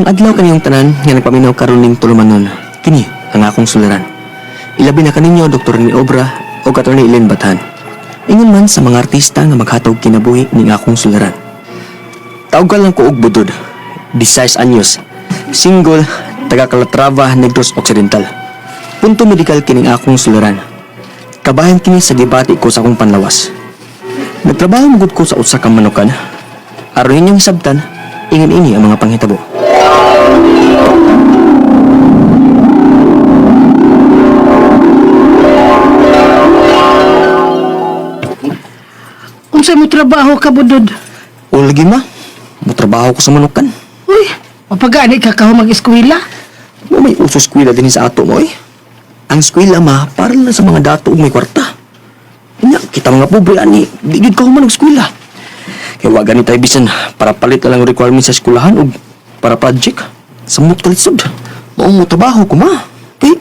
adlaw kaniyong tanan nga nagpaminaw karon ning tulumanon. Kini ang akong suliran. Ilabi na kaninyo Dr. ni Obra o Atty. Ellen Bathan. Ingon man sa mga artista nga maghatog kinabuhi ning akong suliran. Tawgal lang ko og budod. 16 anyos. Single, taga Calatrava, Negros Occidental. Punto medikal kining akong suliran. Kabahin kini sa gibati ko sa akong panlawas. Nagtrabaho magud ko sa usa ka manukan. Aron ninyong sabtan, ingin ini ang mga panghitabo. Unsa mo trabaho ka, budod? O lagi ma, mutrabaho ko sa manukan. Uy, mapagani ka ka mag-eskwela? Mo may uso eskwela din sa ato mo eh. Ang eskwela ma, para lang sa mga dato ug may kwarta. Nya, kita mga pobre ani, di gid ka human og eskwela. Kaya wag gani tayo bisan para palit na lang ang requirements sa eskwelahan ug para project. Samot kalisod. Mao mo trabaho ko ma. Kay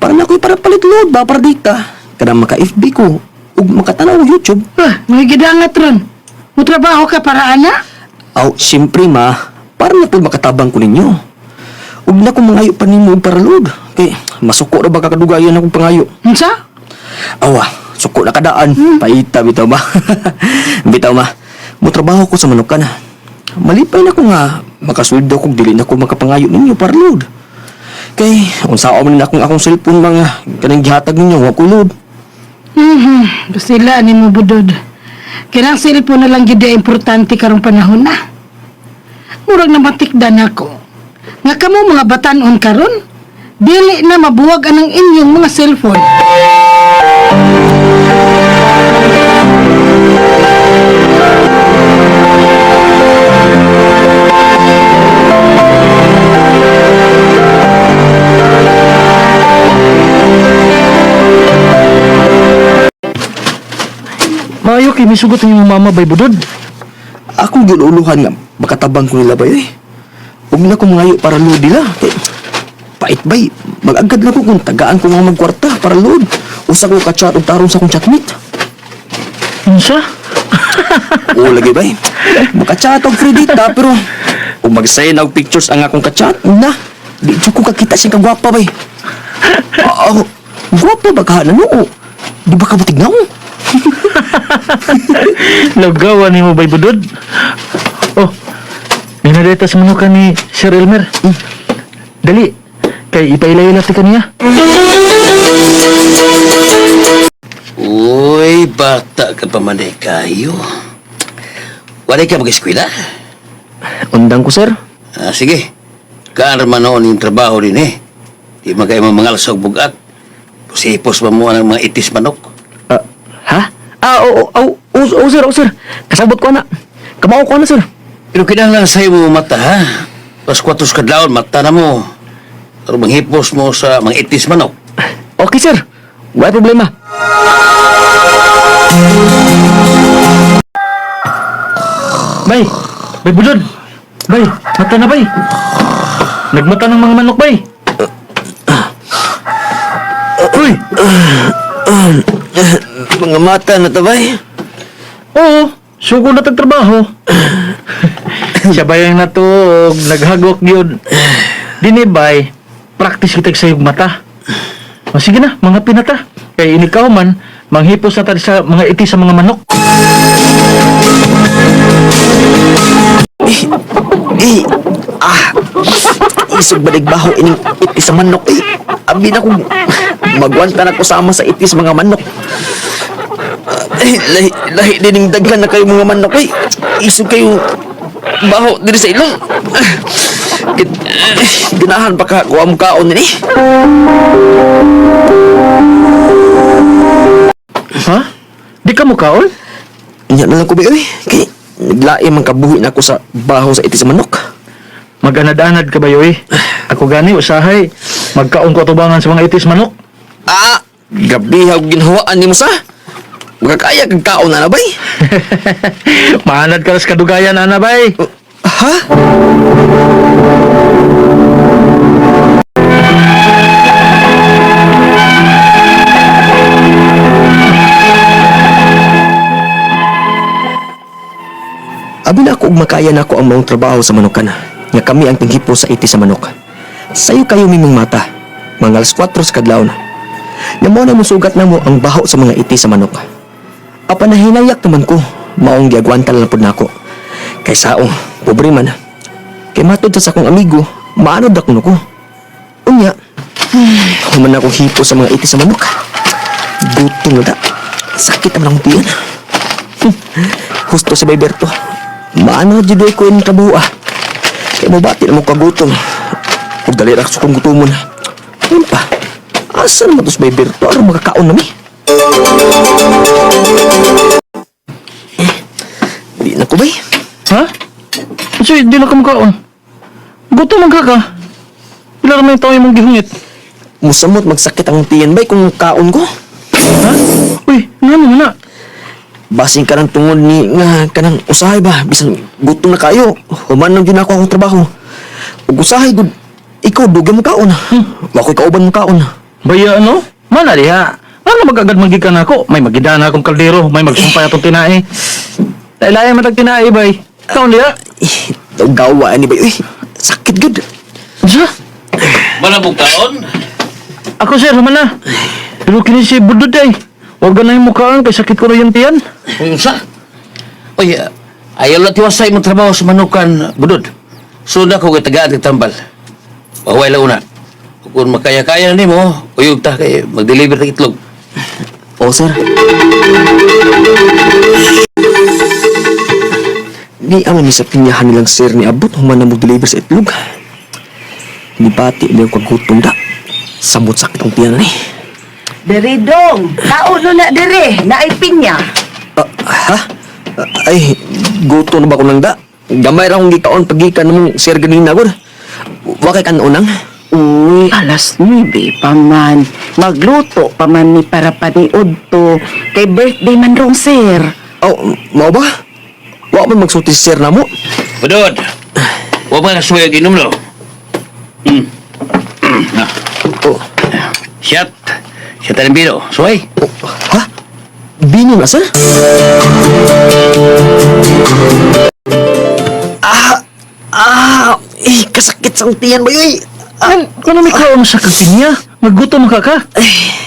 para na ko'y para palit load ba para data. Kada maka FB ko ug makatanaw og YouTube. May gidangat ron. Mo trabaho ka para ana? Aw, siyempre ma, para na po makatabang ko ninyo. Ug na kong mangayo pa ninyo para load. Kay masuko ra ba kakadugayan akong pangayo. Unsa? Awa, suko na kadaan. Paita, bitaw ma. Bitaw ma, mutrabaho ko sa manukan. Malipay na ko nga, makasweldo kung dili na ko makapangayo ninyo para load. Kay, unsaon man akong cellphone mga kanang gihatag ninyo, wa ko load. Sila ni mo, budod. Kinang cellphone na lang gid importante karong panahon na. Murag na matikdan ako. Nga kamo mga batan-on karon, dili na mabuwag anang inyong mga cellphone. Maayo kay misugot ang mama bay budod. Akong giluluhan nga, makatabang ko nila ba eh. Huwag na ko mangayo para load nila. Kay, pait bay, mag-agad na ko kung tagaan ko mga magkwarta para load. Usa ko ka-chat o tarong sa akong chatmate. Unsa? Oo, lagi bay. Maka-chat og kredita, pero kung mag-send og pictures ang akong ka-chat, na, di ko kakita siya kagwapa bay. Gwapa ba ka na noo? Di ba ka matignaw? Lagawan ni mo bay budod. Oh, minadeta sa manukan ni Sir Elmer. Dali, kay ipailay ti kaniya. Uy, bata ka pa man kayo. Wala ka mag-eskwela? Undang ko, sir. Sige. Kaarman noon yung trabaho din eh. Di man kayo mamangalasog bugat. Pusipos pa mo ng mga itis manok. Ha? Sir. Kasabot ko na. Kamao ko na, sir. Pero kinahanglan sa'yo mo mata ha. Pas 4 kadlaon, mata na mo. Pero manghipos mo sa mga itis manok. Okay, sir. Wala problema. Bay budod. Bay, mata na bay. Nagmata ng mga manok bay. Uy, Mga mata na tabay. oo, sugo na tagtrabaho. Siya ba yung natug, naghagok yun. Dini bay, practice kita sa iyong mata. O sige na, mga pinata. Kaya inikaw man, manghipos na tayo sa mga iti sa mga manok. Isog baligbaho ining itis sa manok eh. Abi na kong magwanta na ko sama sa itis mga manok. Lahi din yung daghan na kayo mga manok eh. Isog kayo baho diri sa ilong. Ganahan pa ka kuha mo kaon din eh. Ha? Di ka mo kaon? Inya na lang ko ba eh. Kaya naglaim ang kabuhi na ako sa baho sa itis sa manok. Mag-anad-anad ka ba yoy? Ako gani, usahay. Magkaon ko atubangan sa mga itis manok. Gabi ha ginhawaan ni mo sa. Magkakaya kag kaon na bay. Maanad ka sa kadugayan, anabay. Ha? Abi na ako ug makaya na ako ang maong trabaho sa manukan. nga kami ang tinghipo sa iti sa manok. Sayo kayo mimong mata, mga alas 4 sa kadlawon. Nga mo na musugat na mo ang baho sa mga iti sa manok. Apa na hinayak naman ko, maong giagwanta lang po na ako. Kay saong, pobre man. Kay matod sa akong amigo, maanod ako ko. Unya, human ako hipo sa mga iti sa manok. Gutom na da. Sakit naman ang tiyan. Husto sa Bayberto. Maano judoy ko yung trabuha. Kaya mo bati na mo kagutom. Huwag dali rak sa kong gutomon. Ayun pa. Asa naman to sa Bayberto? Ano makakaon na mi? Di na ko bay. Ha? So, di na ka makaon. Gutom lang ka. Ilan naman yung tao yung mong gihungit? Musamot magsakit ang tiyan bay kung kaon ko. Ha? Uy, naman na. Basing ka ng tungod ni nga kanang usahay ba? Bisan gutom na kayo. Human lang din ako akong trabaho. Ug usahay gud. Ikaw dugay mo kaon. Wako'y kauban mo kaon. Baya ano? Mana diha? Ano magagad magikan ako? May magidana akong kaldero, may magsumpay atong tinae. Lailaya matag tinae bay. Kaon diha? Ito gawa ni bay. Uy, sakit gud. Sa? Malabog taon? Ako sir, naman na. Pero kini si Budod ay. Huwag na yung mukhaan kay sakit ko na yung tiyan. Kung sa? Uy, ayaw lang tiwasay mong trabaho sa manukan, Budod. Sunod ako kay tagaan kay tambal. Baway lang una. Kung makaya-kaya na ni mo, uyog ta kay mag-deliver ng itlog. O sir. Di aman ni sa pinyahan nilang sir ni abot human na mag-deliver sa itlog. Di pati nilang kagutom da. Samot sakit ang tiyan ni. Dere dong, tao no na dere, naipin niya. Ha? Ay, guto na ba ko nang da? Gamay ra akong gikaon pagikan mong sir ganina gud. Wa kay kanunang. Uy, alas 9 pa man. Magluto pa man ni para paniod to. Kay birthday man rong sir. Oh, mao ba? Wa man magsulti si sir namo. Budod! Huwag mo na suwag inom, no? Oh, Shot! Shot ang biro. Suway! ha? Bino na sir? Kasakit sa tiyan ba yun? Kano may kaon sa kakinya? Maggutom ka ka?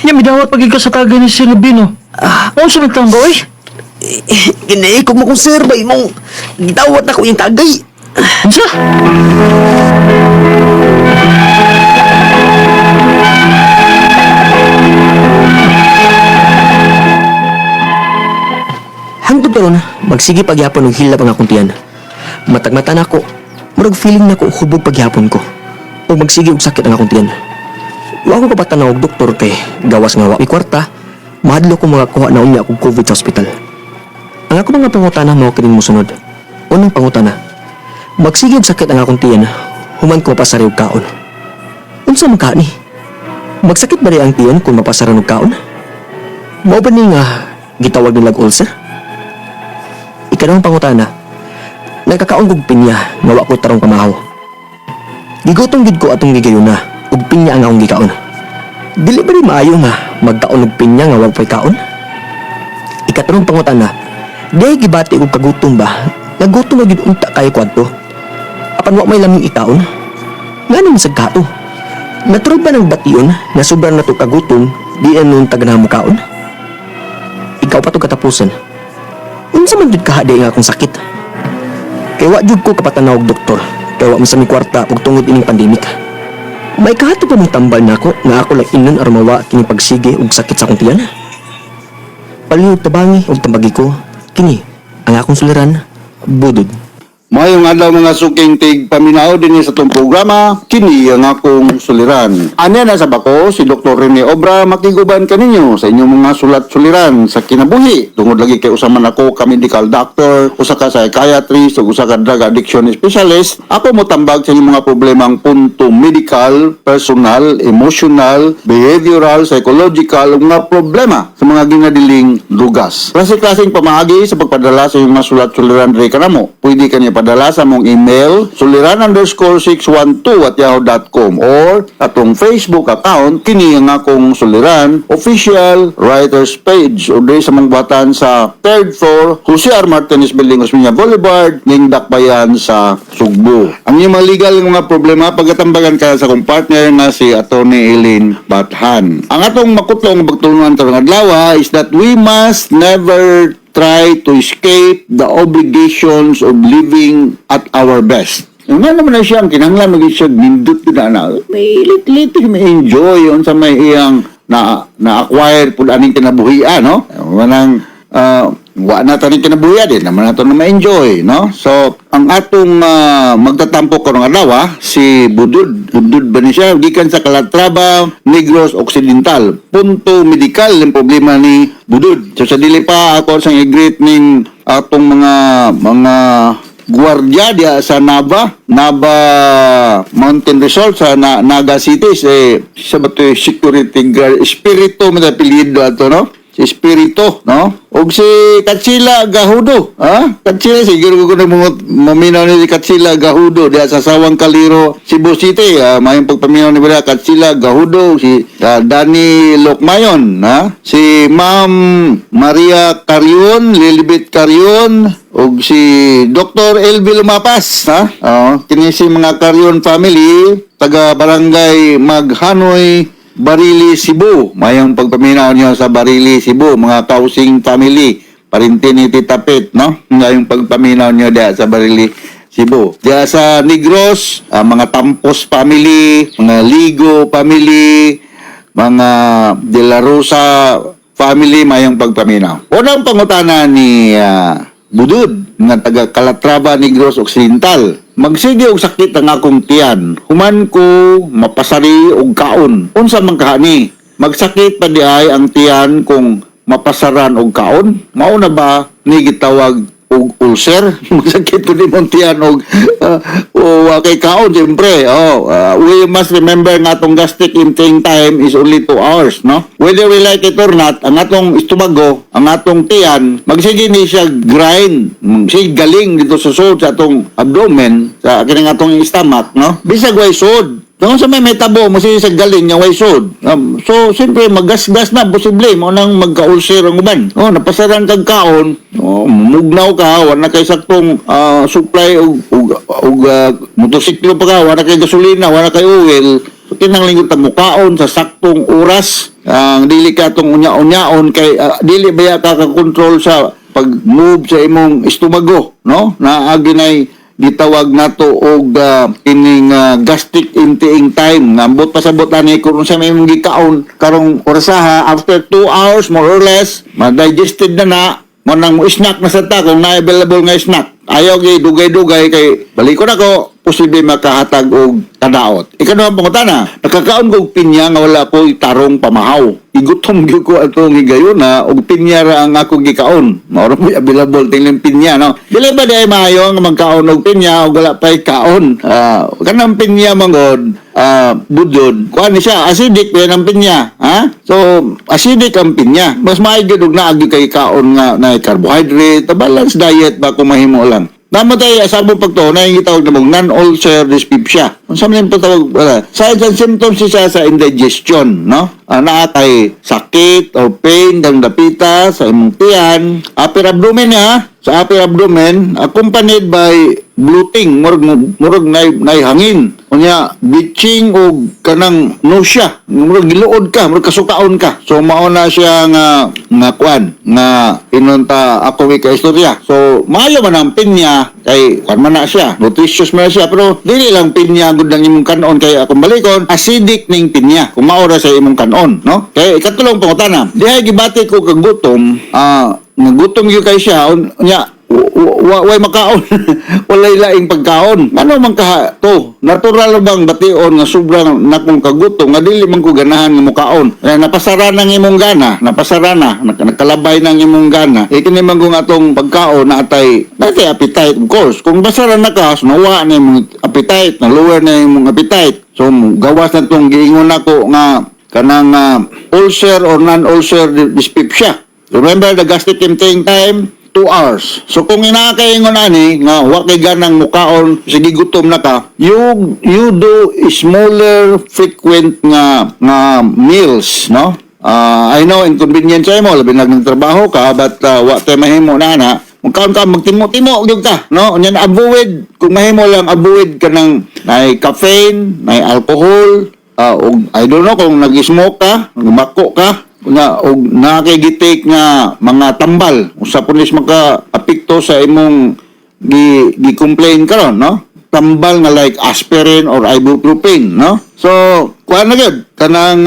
Nya midawat pagig ka sa tagay ni Silvino. Ano sa nagtang ba, oy? Ginaikog mo kong sir ba mong gitawat na ko yung tagay. Unsa? Hangtod karon, magsige pagyapon og hilap ang akong tiyan. Matagmata na ako, murag feeling na ko hubog pagyapon ko. O magsige og sakit ang akong tiyan. Wa ko kapatanaw og doktor kay gawas nga wa mi kwarta, mahadlo ko mga kuha na unya akong COVID sa ospital. Ang ako mga pangutana mao kining mosunod. Unang pangutana, magsige og sakit ang akong tiyan, human ko mapasari og kaon. Unsa man ni? Magsakit ba rin ang tiyan kung mapasaran og kaon? Mao ba ni nga gitawag nilag ulcer? Ikanang pangutana, nagkakaon kog pinya nga wa ko tarong pamahaw. Gigutong gid ko atong gigayuna ug pinya ang akong gikaon. Dili ba ni maayo nga magkaon og pinya nga wa pay kaon? Ikatlong pangutana, di gibati og kagutom ba? Nagutom na gid unta kay kwadto. Apan wa may laming ikaon. Ngano masag kato? Naturog ba ng bation na sobrang nato kagutom di anong taganah mo kaon? Ikaw pa to katapusan. Unsa man jud kahade nga akong sakit? Kay wa jud ko kapatanaw og doktor. Kay wa man sa mi kwarta ug tungod ining pandemic. May kahato pa mong tambal nako nga ako lang inon aron mawa kini pagsige ug sakit sa akong tiyan. Palihog tabangi ug tambagi ko kini ang akong suliran, Budod. Mayong adlaw mga suking tig paminaw din sa itong programa, kini ang akong suliran. Anya na sa bako, si Dr. Rene Obra makiguban kaninyo sa inyong mga sulat-suliran sa kinabuhi. Tungod lagi kay usaman ako ka medical doctor, usa ka psychiatrist, ug usa ka drug addiction specialist. Ako mo tambag sa inyong mga problemang punto medical, personal, emotional, behavioral, psychological, ug mga problema sa mga ginadiling lugas. Klase-klaseng pamaagi sa pagpadala sa inyong mga sulat-suliran diri kanamo. Pwede kaniya ipadala sa mong email suliran_612@yahoo.com or atong Facebook account kini nga akong suliran official writers page o di sa mong buhatan sa 3rd floor Jose R. Martinez Building, Osmeña Boulevard, ning Dakbayan sa Sugbo. Ang iyong mga legal nga problema pagatambagan ka sa akong partner nga si Attorney Eileen Bathan. Ang atong makutlong pagtulungan karong adlaw is that we must never try to escape the obligations of living at our best. Yung nga naman na siya, ang kinanglan maging siya, nindot ko na, may lit-lit, may enjoy, yun sa may iyang na-acquire po aning kinabuhian, no? Manang, wa na taning kinabuhian din, naman nato na ma-enjoy, no? So, ang atong magtatampo karong adlaw, si Budod ba ni siya, gikan sa Calatrava, Negros Occidental. Punto medikal yung problema ni Budod. So, sa dili pa ako sang i-greet ning atong mga gwardiya diya sa Nava Mountain Resort sa Naga City, sa bato security guard, Espiritu mo na apelyido ato, no? Si Espiritu, no? O si Katsila Gahudo, ha? Katsila, siguro ko na maminaw ni Katsila Gahudo diya sa Sawang Kaliro, Cebu City. Mayong pagpaminaw ni Bala Katsila Gahudo, si Danny Lokmayon, ha? Si Ma'am Maria Carion, Lilibet Carion, o si Dr. Elvi Lumapas, ha? Kini si mga Carion family, taga barangay Maghanoy, Barili, Cebu. Mayang pagpaminaw niyo sa Barili, Cebu, mga Kausing family, parinti ni Tita Pet, no? Ngayong pagpaminaw niyo diya sa Barili, Cebu. Diya sa Negros, mga Tampos family, mga Ligo family, mga De La Rosa family, mayang pagpaminaw. Unang pangutana ni Budod nga taga Calatrava, Negros Occidental. Magsige og sakit ang akong tiyan. Human ko mapasari og kaon. Unsa man kahani? Magsakit pa di ay ang tiyan kung mapasaran og kaon? Mao na ba ni gitawag og ulcer? Magsakit ko di mong tiyan og kay kaon siyempre. We must remember nga atong gastric emptying time is only 2 hours, no? Whether we like it or not, ang atong istomago, ang atong tiyan, magsige ni siya grind, siya galing dito sa sod sa atong abdomen, sa kining atong stomach, no? Bisag way sod. Kung sa may tabo, masih sa galing niya way sod. So, siyempre, maggasgas na, posible, mo nang magka-ulcer ang uban. Napasaran kag kaon, mugnaw ka, wala kay saktong supply og motosiklo pa ka, wala kay gasolina, wala kay oil. So, kinanglingot ang mukaon sa saktong oras, ang dili ka itong unya-unyaon, kay dili baya ka kakontrol sa pag-move sa imong istomago, no? Na aginay gitawag nato og ining gastric emptying time nga ambot pasabot ani kung sa may mong gikaon karong orasaha after 2 hours more or less ma-digested na mo nang mo snack na sa ta kung na available nga snack ayaw gi dugay-dugay kay balikon ako posible makahatag og kadaot. Ikaduhang pangutana, nakakaon ko og pinya nga wala ko tarong pamahaw. Igutom gyud ko atong higayon na og pinya ra ang akong gikaon. Mao ra mo available tingling pinya, no. Dili ba di ay maayo nga magkaon og pinya og wala pay kaon. Kanang pinya mangod budod. Kuan ni siya acidic pa ang pinya, ha? So acidic ang pinya. Mas maayo og naagi kay kaon nga na carbohydrate, balanced diet ba kung mahimo lang. Namatay asabo pagto na yung gitawag na mong non-ulcer dyspepsia. Kung saan yung patawag, signs and symptoms siya sa indigestion, no? Naatay sakit or pain ng dapita sa imong tiyan, upper abdomen ha, sa upper abdomen, accompanied by bloating, murag nay hangin. Unya, bitching o kanang nausea, murag giluod ka, murag kasukaon ka. So, mauna siya nga kuan, nga inunta ako ka istorya. So, maayo man ang pinya, kay kuan man na siya, nutritious man na siya, pero dili lang pinya gud ang imong kanon, kay akong balikon, acidic ning pinya, kung maura sa imong kanon, no? Kay ikatulong pangutana, dihay gibati ko kag gutom, nagutom gyud kay siya, unya, way makaon walay laing pagkaon ano man ka to natural bang bation nga sobrang nakong kagutom nga dili man ko ganahan nga mukaon napasara nang imong gana nakalabay nang imong gana kini man kung atong pagkaon natay appetite of course kung basara na ka nawa na imong appetite na lower na imong appetite so gawas na tong giingon nako nga kanang ulcer or non-ulcer dyspepsia. Remember the gastric emptying time 2 2 hours. So kung inakaingon ani nga wa kay ganang mukaon sige gutom na ka, you do smaller frequent nga meals, no? I know inconvenience sa mo labi nagtrabaho ka but wa tay mahimo na magkaon ka magtimo-timo gyud ka, no? Unya avoid kung mahimo lang avoid ka ng nay caffeine, nay alcohol, og I don't know kung nag-smoke ka, gumako ka, og nakikitake nga mga tambal usa punis maka-apekto sa imong gi-complain karon, no? Tambal nga like aspirin or ibuprofen, no? So, kuan na gyud kanang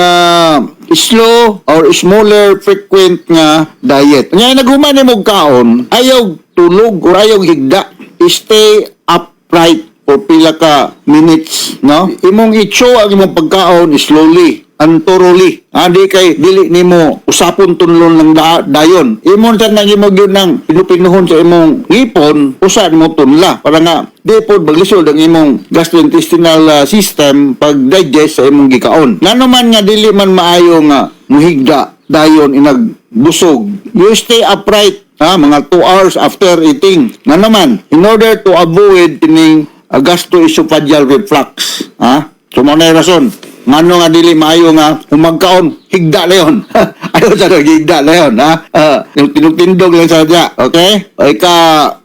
slow or smaller frequent nga diet. Nya naghuman nimo kaon, ayaw tulog or ayaw higda. Stay upright for pila ka minutes, no? Imong i-chew ang imong pagkaon slowly and thoroughly. Di kay dili nimo usapon tunlon lang dayon. Imong sa nang imong yun nang pinupinuhon sa imong ngipon, usa nimo tunla para nga di pod maglisod ang imong gastrointestinal system pag digest sa imong gikaon. Ngano man nga dili man maayo nga muhigda dayon inag busog. You stay upright mga 2 hours after eating. Ngano man in order to avoid kining gastroesophageal reflux. So mo na rason. Ngano nga dili maayo nga umagkaon higda leon. Ayaw sa higda leon, yung tinutindog lang sa dya, okay? O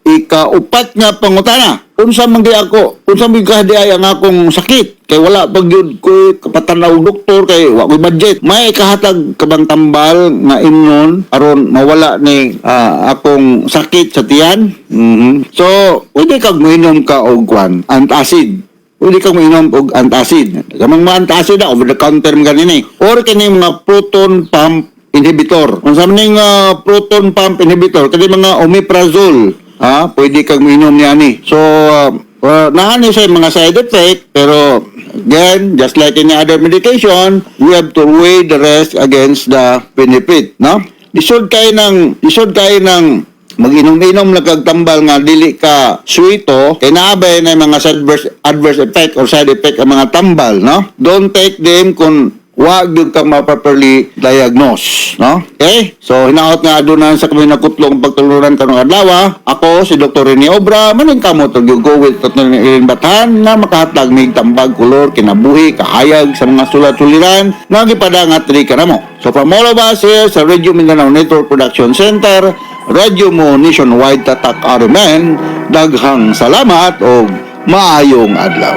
ika-upat nga pangutana. Unsa man gyud ako, unsa man kahadiay ang akong sakit kay wala pag yun ko kapatanaw doktor kay wa ko budget. May kahatag kabang tambal nga imnon aron mawala ni akong sakit sa tiyan. So, pwede kag moinom ka og kwan, antacid. Pwede kang mainom og antacid. Kamang mga antacid over the counter mga ganini. Or kini mga proton pump inhibitor. Kung sa maning proton pump inhibitor, kani mga omeprazole, pwede kang mainom niya ni. So, naani sa mga side effect, pero again, just like any other medication, we have to weigh the rest against the benefit, no? Lisod kayo ng mag-inom-inom lang kag tambal nga dili ka suito kay naabay na mga adverse effect or side effect ang mga tambal, no? Don't take them kung wa gyud ka ma-properly diagnose, no? Okay? So hinaot nga adunan sa kami nakutlong pagtuluran kanong adlaw. Ako si Dr. Rene Obra, maning kamo to go with Dr. Ilen Bathan na makahatag mig tambag kolor kinabuhi kahayag sa mga sulat-suliran nga gipadangat diri kanamo. So from all of us here sa Radio Mindanao Network Production Center, Radio mo nationwide tatak arumen, daghang salamat o maayong adlaw.